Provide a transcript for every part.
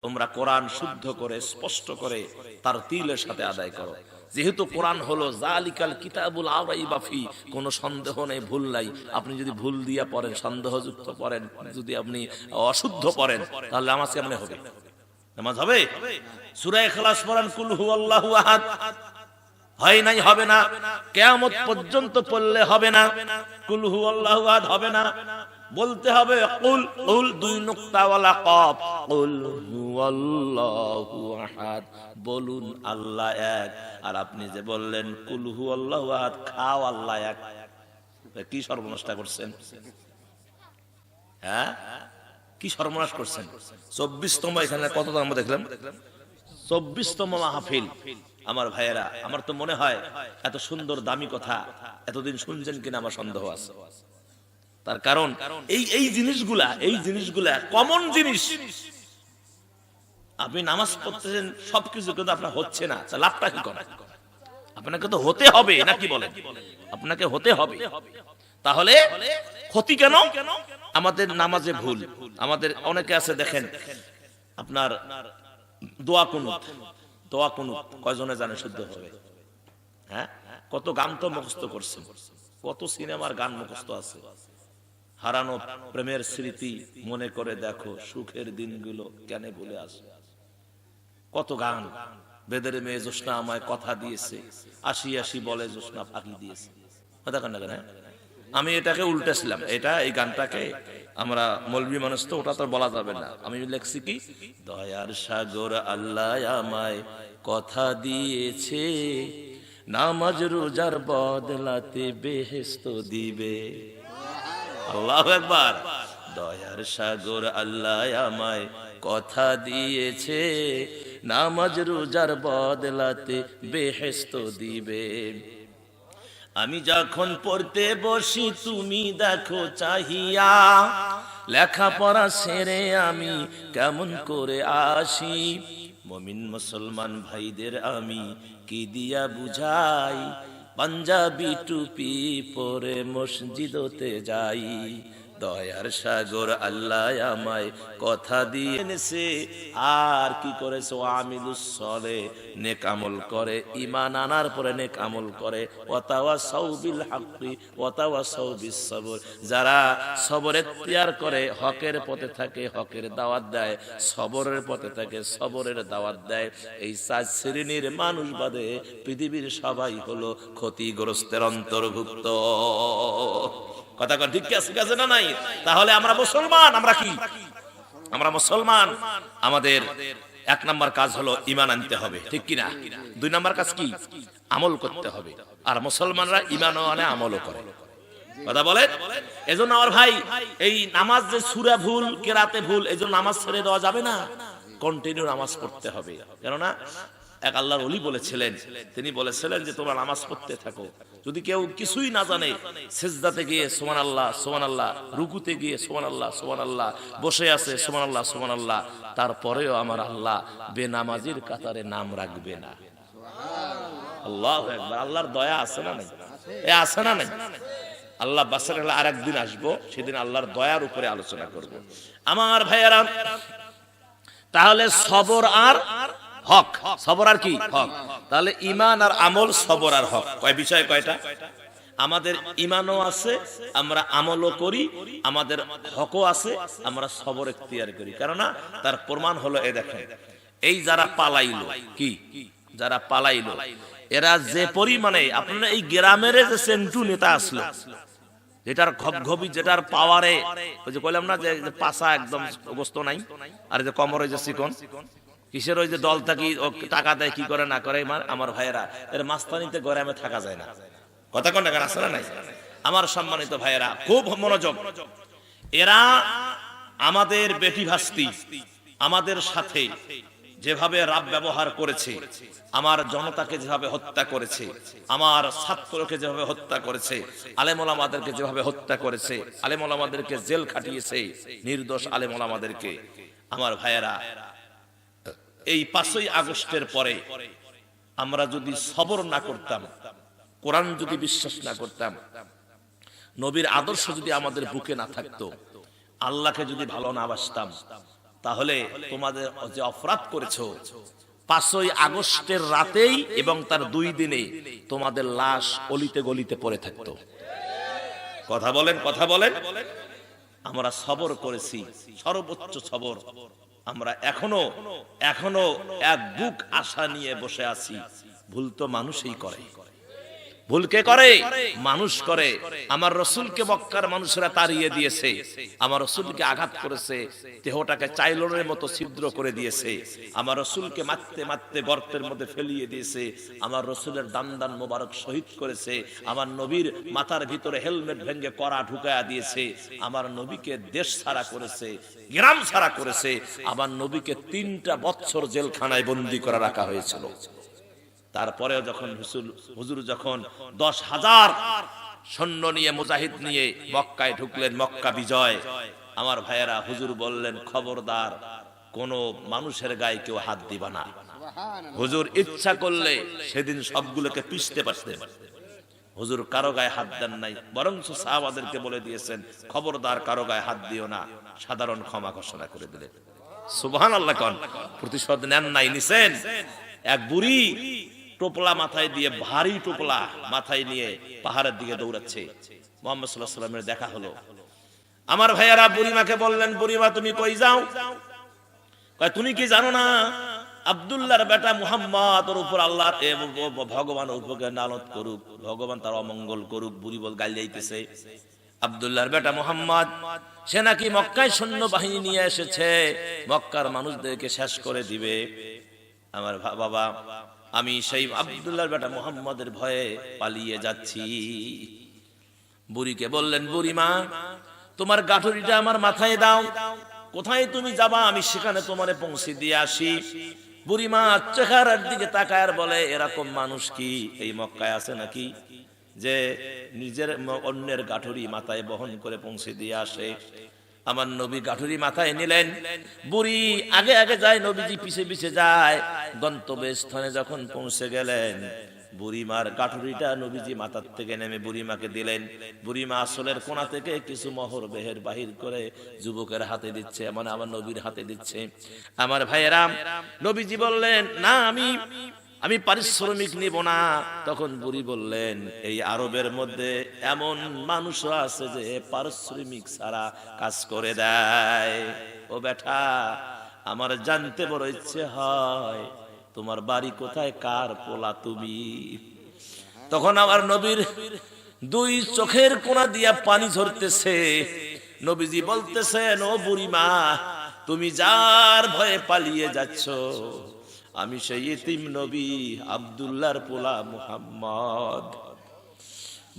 তোমরা কোরআন শুদ্ধ করে স্পষ্ট করে তার তিলের সাথে আদায় করো। যেহেতু কোরআন হলো জালিকাল কিতাবুল লা রাইবা ফি, কোনো সন্দেহ নেই, ভুল নাই। আপনি যদি ভুল দিয়া পড়েন, সন্দেহযুক্ত পড়েন, যদি আপনি অশুদ্ধ পড়েন, তাহলে নামাজ কেমনে হবে? নামাজ হবে? সূরা ইখলাস পড়েন, কুল হুয়াল্লাহু আহাদ, হয় নাই, হবে না। কিয়ামত পর্যন্ত পড়লে হবে না। কুল হুয়াল্লাহু আহাদ হবে না, বলতে হবে কুল, কুল দুই নুক্তা ওয়ালা কফ, কুল হুয়াল্লাহু আহাদ, বলুন আল্লাহ এক। আর আপনি যে বললেন কুল হুয়াল্লাহু আহাদ, খাও আল্লাহ এক, কি সর্বনাশটা করছেন? হ্যাঁ, কি সর্বনাশ করছেন? 24তম, এখানে কততম দেখলাম? 24তম মাহফিল। আমার ভাইয়েরা, আমার তো মনে হয় এত সুন্দর দামি কথা এতদিন শুনছেন কিনা আমার সন্দেহ আছে। তার কারণ এই জিনিসগুলা কমন জিনিস। আপনি নামাজ পড়তেছেন সবকিছু, কিন্তু আপনার হচ্ছে না, লাভটা কি করে? আপনাকে তো হতে হবে, নাকি বলেন? আপনাকে হতে হবে। তাহলে ক্ষতি কেন? আমাদের নামাজে ভুল। আমাদের অনেকে আছে, দেখেন আপনার দোয়া কুনুত কয়জনে জানে শুদ্ধ হবে? হ্যাঁ, কত গান তো মুখস্থ করছেন, কত সিনেমার গান মুখস্থ আছে। হারানো প্রেমের স্মৃতি মনে করে দেখো, সুখের দিনগুলো কেন ভুলে আসে। কত গান, বেদের মেয়ে জোসনা আমায় কথা দিয়েছে, আসি আসি বলে জোসনা ফাঁকি দিয়েছে। দেখেন না কেন? আমি এটাকে উল্টেছিলাম, এই গানটাকে আমরা মৌলবি মানুষ তো, ওটা তো বলা যাবে না। আমি লিখছি কি, দয়ার সাগর আল্লাহ আমায় কথা দিয়েছে, নামাজ রোজার বদলাতে বেহেশত দিবে। আল্লাহু আকবার। দয়ার সাগর আল্লাহ আমায় কথা দিয়েছে, নামাজ রোজার বদলাতে বেহেশত দিবে। আমি যখন পড়তে বসি তুমি দেখো চাহিয়া, লেখাপড়া সেরে আমি কেমন করে আসি। মুমিন মুসলমান ভাইদের আমি কি দিয়া বুঝাই, পাঞ্জাবি টুপি পরে মসজিদতে যাই। দয়ার সাগর আল্লাহ আমায় কথা দিয়েছে, আর কি করেছে? আমিলুস সলেহ, নেক আমল করে, ঈমান আনার পরে নেক আমল করে। ওয়াতাওয়াসাউ বিল হাক্কি ওয়াতাওয়াসাউ বিস সবর, যারা সবর ইখতিয়ার করে, হকের পথে থাকে, হকের দাওয়াত দেয়, সবরের পথে থাকে, সবরের দাওয়াত দেয়। এই 4 শ্রেণীর মানুষ বাদে পৃথিবীর সবাই হলো ক্ষতিগ্রস্তের অন্তর্ভুক্ত। কথা কথা ঠিক আছে না নাই? তাহলে আমরা মুসলমান, আমরা কি? আমরা মুসলমান। আমাদের 1 নাম্বার কাজ হলো ঈমান আনতে হবে, ঠিক কি না? 2 নাম্বার কাজ কি? আমল করতে হবে। আর মুসলমানরা ঈমানও আনে, আমলও করে। কথা বলেন। এজন্য আমার ভাই, এই নামাজ যে সূরা ভুল, কেরাতে ভুল, এজন্য নামাজ ছেড়ে দেওয়া যাবে না, কন্টিনিউ নামাজ পড়তে হবে। কেননা এক আল্লাহর ওলি বলেছিলেন, তিনি বলেছিলেন যে তোমরা নামাজ পড়তে থাকো। যদি কেউ কিছুই না জানে, সিজদাতে গিয়ে সুবহানাল্লাহ সুবহানাল্লাহ, রুকুতে গিয়ে সুবহানাল্লাহ সুবহানাল্লাহ, বসে আছে সুবহানাল্লাহ সুবহানাল্লাহ, তারপরেও আমার আল্লাহ বেনামাজির কাতারে নাম রাখবে না। আল্লাহু আকবার। আল্লাহর দয়া আছে না নাই? আছে না নাই? আল্লাহ বাসার আর একদিন আসবো, সেদিন আল্লাহর দয়ার উপরে আলোচনা করব। আমার ভাইয়েরা, তাহলে সবর আর হক, সবর আর কি? হক। তাহলে ঈমান আর আমল, সবর আর হক, কয় বিষয়? কয়টা? আমাদের ঈমানও আছে, আমরা আমলও করি, আমাদের হকও আছে, আমরা সবর ইখতিয়ার করি। কেননা তার প্রমাণ হলো, এই দেখেন, এই যারা পালাইলো, কি যারা পালাইলো, এরা যে পরিমাণে, আপনারা এই গ্রামের যে সেন্টু নেতা আসলো, যেটার ঘবঘবি, যেটার পাওয়ারে, ওই যে কইলাম না যে পাছা একদম গোস্ত নাই, আর যে কমর ওই যে চিকন, কিসের ওই যে দল থাকি, টাকা দেয়, কি করে না করে। আমার ভাইয়েরা, এর মাস্তানিতে গরমে থাকা যায় না। কথা কোন টাকা আছে না নাই? আমার সম্মানিত ভাইয়েরা, খুব মনোযোগ। এরা আমাদের বেটি ভাস্তি, আমাদের সাথে যেভাবে রাব ব্যবহার করেছে, আমার জনতাকে যেভাবে হত্যা করেছে, আমার ছাত্রকে যেভাবে হত্যা করেছে, আলেম ওলামাদেরকে যেভাবে হত্যা করেছে, আলেম ওলামাদেরকে জেল খাটিয়েছে, নির্দোষ আলেম ওলামাদেরকে। আমার ভাইয়েরা, এই 5ই আগস্টের পরে আমরা যদি সবর না করতাম, কোরআন যদি বিশ্বাস না করতাম, নবীর আদর্শ যদি আমাদের বুকে না থাকতো, আল্লাহকে যদি ভালো না বাসতাম, তাহলে তোমাদের যে অপরাধ করেছো 5ই আগস্টের রাতেই এবং তার 2 দিনে তোমাদের লাশ অলিতে গলিতে পড়ে থাকতো। কথা বলেন, কথা বলেন। আমরা সবর করেছি, সর্বোচ্চ সবর। আমরা এখনো এক বুক আশা নিয়ে বসে আছি। ভুল তো মানুষই করে, ভুল কে করে? মানুষ করে। আমার রাসূলকে মক্কার মানুষেরা তাড়িয়ে দিয়েছে, আমার রাসূলকে আঘাত করেছে, দেহটাকে চাইলনের মতো ছিদ্র করে দিয়েছে, আমার রাসূলকে মারতে মারতে গর্তের মধ্যে ফেলিয়ে দিয়েছে, আমার রাসূলের দান মোবারক শহীদ করেছে, আমার নবীর মাথার ভিতরে হেলমেট ভেঙে কড়া ঢুকায়া দিয়েছে, আমার নবীকে দেশ ছাড়া করেছে, গ্রাম ছাড়া করেছে, আমার নবীকে 3টা বছর জেলখানায় বন্দী করে রাখা হয়েছিল। তারপরে যখন হুজুর যখন 10,000 সৈন্য নিয়ে মুজাহিদ নিয়ে মক্কায় ঢুকলেন, মক্কা বিজয়, আমার ভাইয়েরা, হুজুর বললেন খবরদার কোন মানুষের গায়ে কেউ হাত দিবা না। হুজুর ইচ্ছা করলে সেদিন সবগুলোকে পিষতে পারতেন। হুজুর কারো গায়ে হাত দেন নাই, বরং সাহাবাদেরকে বলে দিয়েছেন খবরদার কারো গায়ে হাত দিও না, সাধারণ ক্ষমা ঘোষণা করে দিলেন। সুবহানাল্লাহ। কোন প্রতিশোধ নেন নাই, নিছেন। এক বুড়ি টোপলা মাথায় দিয়ে, ভারী টোপলা মাথায় নিয়ে পাহাড়ের দিকে দৌড়াচ্ছে। মুহাম্মদ সাল্লাল্লাহু আলাইহি ওয়াসাল্লামের দেখা হলো। আমার ভাইয়ারা বুড়িমাকে বললেন, বুড়িমা তুমি কই যাও? কয় তুমি কি জানো না আব্দুল্লাহর বেটা মুহাম্মদ ওর উপর আল্লাহ ভগবান উপকে লানত করুক, ভগবান তার অমঙ্গল করুক। বুড়ি বল গাল যাইতেছে, আব্দুল্লাহর বেটা মুহাম্মদ সে নাকি মক্কায় সৈন্য বাহিনী নিয়ে এসেছে, মক্কার মানুষদেরকে শেষ করে দিবে। আমার বাবা, আমি সেই আব্দুল্লাহর বেটা মুহাম্মদের ভয়ে পালিয়ে যাচ্ছি। বুড়িকে বললেন, বুড়িমা তোমার গাঠুরিটা আমার মাথায় দাও, কোথায় তুমি যাবা আমি সেখানে তোমারে পৌঁছে দিয়ে আসি। বুড়িমা চেহারার দিকে তাকায় আর বলে, এরকম মানুষ কি এই মক্কায় আছে নাকি যে নিজের অন্যের গাঠুরি মাথায় বহন করে পৌঁছে দিয়ে আসে? আমার নবী গাঠুরি মাথায় নিলেন, বুড়ি আগে আগে যায়, নবীজি পিছে পিছে যায়। গন্তব্যস্থানে যখন পৌঁছে গেলেন, বুড়িমার গাঠুরিটা নবীজি মাথার থেকে নেমে বুড়িমাকে দিলেন। বুড়িমা আসলের কোণা থেকে কিছু মোহর বেহের বাহির করে যুবকের হাতে দিচ্ছে, মানে আমার নবীর হাতে দিচ্ছে। আমার ভাইয়েরা, নবীজি বললেন, না আমি পারিশ্রমিক নিব না। তখন বুড়ি বললেন, এই আরবের মধ্যে এমন মানুষ আছে যে পারিশ্রমিক ছাড়া কাজ করে দেয়। ও বেটা, আমার জানতে বড় ইচ্ছে হয় তোমার বাড়ি কোথায়, কার পোলা তুমি? তখন আমার নবীর 2 চোখের কোণা দিয়া পানি ঝরতেছে। নবীজি বলতেছেন, ও বুড়িমা তুমি যার ভয়ে পালিয়ে যাচ্ছ, আমি সেই ইতিম নবী আব্দুল্লাহর পোলা মুহাম্মদ।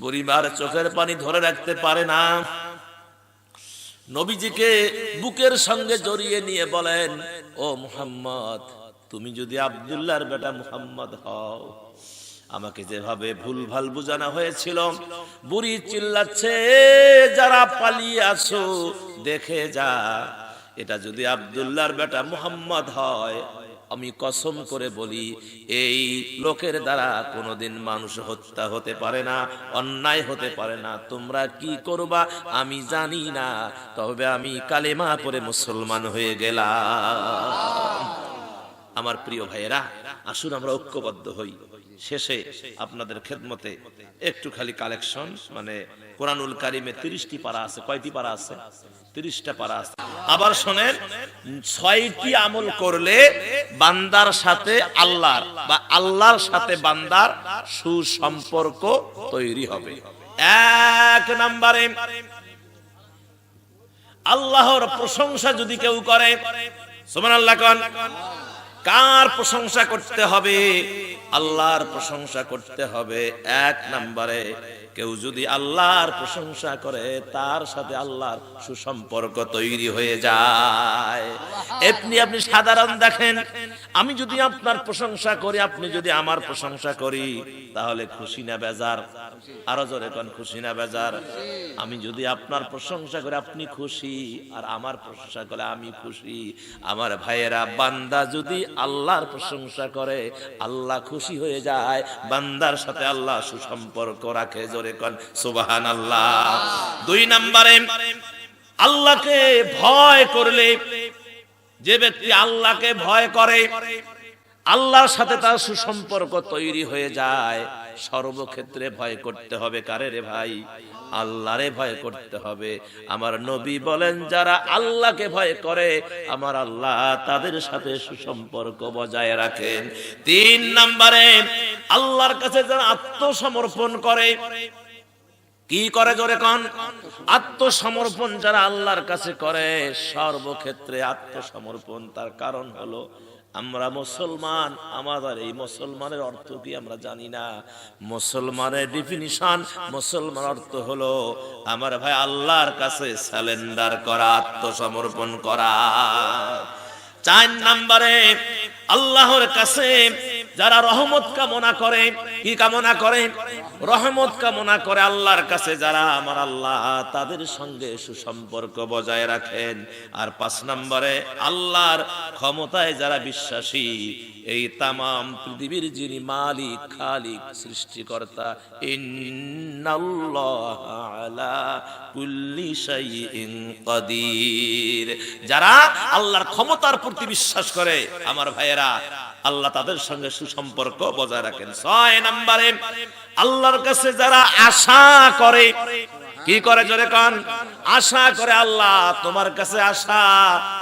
বুড়িমার চোখের পানি ধরে রাখতে পারে না, নবীজিকে বুকের সঙ্গে জড়িয়ে নিয়ে বলেন, ও মুহাম্মদ তুমি যদি আব্দুল্লাহর বেটা মুহাম্মদ হও, আমাকে যেভাবে ভুলভাল বুঝানো হয়েছিল। বুড়ি চিল্লাচ্ছে, যারা পালিয়ে আসো দেখে যা, এটা যদি আব্দুল্লাহর বেটা মুহাম্মদ হয়, আমি কসম করে বলি এই লোকের দ্বারা কোনোদিন মানুষ হত্যা হতে পারে না, অন্যায় হতে পারে না। তোমরা কি করবা আমি জানি না, তবে আমি কালেমা পড়ে মুসলমান হয়ে গেলাম। আমার প্রিয় ভাইয়েরা, আসুন আমরা ঐক্যবদ্ধ হই। শেষে আপনাদের খেদমতে একটু খালি কালেকশন, মানে কোরআনুল কারিমে 30টি পারা আছে। কয়টি পারা আছে? 30টা পারা আছে। আবার শোনেন, 6টি আমল করলে বান্দার সাথে আল্লাহর বা আল্লাহর সাথে বান্দার সুসম্পর্ক তৈরি হবে। 1 নম্বরে, আল্লাহর প্রশংসা যদি কেউ করে, সুবহানাল্লাহ কোন। কার প্রশংসা করতে হবে? আল্লাহর প্রশংসা করতে হবে। 1 নম্বরে, কেউ যদি আল্লাহর প্রশংসা করে তার সাথে আল্লাহর সুসম্পর্ক তৈরি হয়ে যায়। আপনি সাধারণ দেখেন, আমি যদি আপনার প্রশংসা করি, আপনি যদি আমার প্রশংসা করি, তাহলে খুশি না বেজার? আরো জোরে কোন, খুশি না বেজার? আমি যদি আপনার প্রশংসা করি আপনি খুশি, আর আমার প্রশংসা করে আমি খুশি। আমার ভাইয়েরা, বান্দা যদি আল্লাহর প্রশংসা করে আল্লাহ খুশি হয়ে যায়, বান্দার সাথে আল্লাহ সুসম্পর্ক রাখে। জোরে কোন সুবহানাল্লাহ। 2 নম্বরে, আল্লাহকে ভয় করলে যে ব্যক্তি আল্লাহকে ভয় করে, আল্লাহর সাথে তার সুসম্পর্ক তৈরি হয়ে যায়, সর্বক্ষেত্রে ভয় করতে হবে কারে রে ভাই? আল্লাহরে ভয় করতে হবে। আমার নবী বলেন, যারা আল্লাহকে ভয় করে আমার আল্লাহ তাদের সাথে সুসম্পর্ক বজায় রাখেন। 3 নম্বরে, আল্লাহর কাছে যারা আত্মসমর্পণ করে। কি করে জোরে কোন? আত্মসমর্পণ যারা আল্লাহর কাছে করে, সর্বক্ষেত্রে আত্মসমর্পণ। তার কারণ হলো আমরা মুসলমান, আমাদের এই মুসলমানের অর্থ কি আমরা জানি না। মুসলমানের ডেফিনিশন, মুসলমান অর্থ হলো আমার ভাই আল্লাহর কাছে সারেন্ডার করা, আত্মসমর্পণ করা। 4 নম্বরে, আল্লাহর কাছে যারা রহমত কামনা করে। কি কামনা করে? রহমত কামনা করে আল্লাহর কাছে যারা, আমার আল্লাহ তাদের সঙ্গে সুসম্পর্ক বজায় রাখেন। আর 5 নম্বরে, আল্লাহর ক্ষমতায় যারা বিশ্বাসী, এই তামাম পৃথিবীর যিনি মালিক, খালিক, সৃষ্টিকর্তা, ইন্নাল্লাহা আলা কুল্লি শাইইন কাদির, যারা আল্লাহর ক্ষমতার প্রতি বিশ্বাস করে আমার ভাইয়েরা, আল্লাহ তাদের সঙ্গে সুসম্পর্ক বজায় রাখেন। 6 নম্বরে, আল্লাহর কাছে যারা আশা করে। কি করে জোরে কোন? আশা করে। আল্লাহ তোমার কাছে আশা,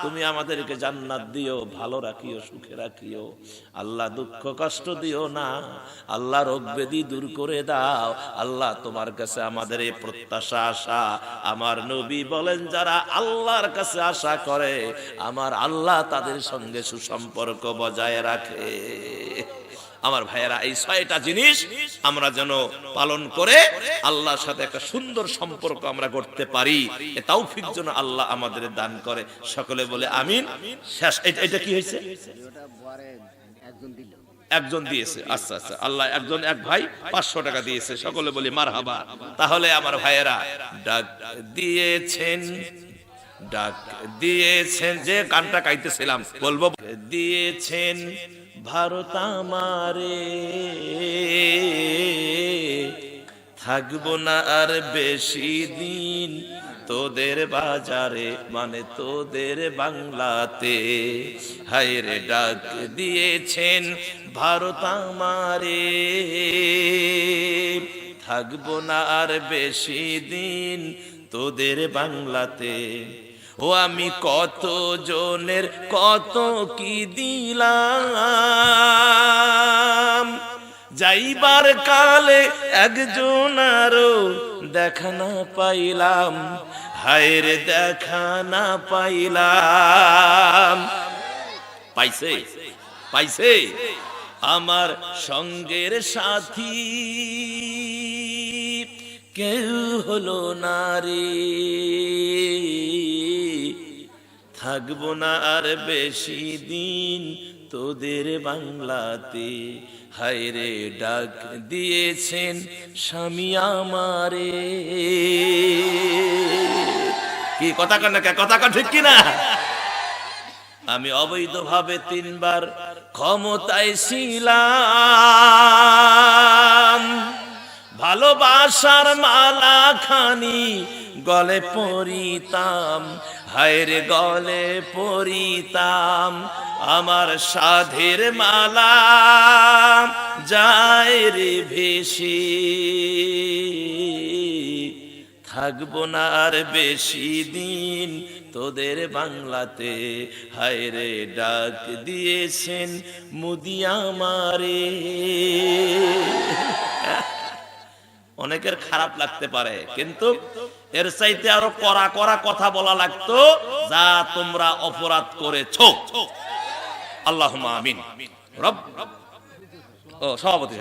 তুমি আমাদেরকে জান্নাত দিও, ভালো রাখিও, সুখে রাখিও। আল্লাহ দুঃখ কষ্ট দিও না, আল্লাহ রোগ ব্যাধি দূর করে দাও। আল্লাহ তোমার কাছে আমাদের এই প্রত্যাশা, আশা। আমার নবী বলেন, যারা আল্লাহর কাছে আশা করে আমার আল্লাহ তাদের সঙ্গে সুসম্পর্ক বজায় রাখে। আমার ভাইয়েরা, এই 6টা জিনিস আমরা যেন পালন করে আল্লাহর সাথে একটা সুন্দর সম্পর্ক আমরা করতে পারি, এ তৌফিক যেন আল্লাহ আমাদের দান করে। সকলে বলে আমিন। শেষ। এটা কি হয়েছে? একজন দিয়েছে। আচ্ছা আচ্ছা, আল্লাহ একজন, এক ভাই 500 টাকা দিয়েছে। সকলে বলি মারহাবা। তাহলে আমার ভাইয়েরা, ডাক দিয়েছেন, ডাক দিয়েছেন, যে গানটা গাইতেছিলাম বলবো, দিয়েছেন ভারত আমারে, থাকবো না আর বেশি দিন তোদের বাজারে, মানে তোদের বাংলাতে। হায় রে, ডাক দিয়েছেন ভারত আমারে, থাকবো না আর বেশি দিন তোদের বাংলাতে। ও আমি কত জনের কত কি দিলাম, যাইবার কালে একজন আরো দেখা না পাইলাম। হায় রে, দেখা না পাইলাম। পাইছে? পাইছে? আমার সঙ্গের সাথী কেউ হলো না রে, থাকবো না আর বেশি দিন তোদের বাংলাতে। হায় রে, ডাক দিয়েছেন স্বামী আমারে। কি কথা কন না? কথা কন ঠিক কিনা? আমি অবৈধভাবে 3 বার ক্ষমতায় ছিলাম, ভালোবাসার মালা খানি গলে পরিতাম। হায় রে, গলে পরিতাম আমার সাধের মালা, যায় রে ভেসে। থাকবো না আর বেশি দিন তোদের বাংলাতে। হায় রে, ডাক দিয়েছেন মুদি আমারে। অনেকের খারাপ লাগতে পারে, কিন্তু এর চাইতে আরো কড়া কড়া কথা বলা লাগতো, যা তোমরা অপরাধ করেছো। আল্লাহুম্মা আমিন। রব ও সভাপতি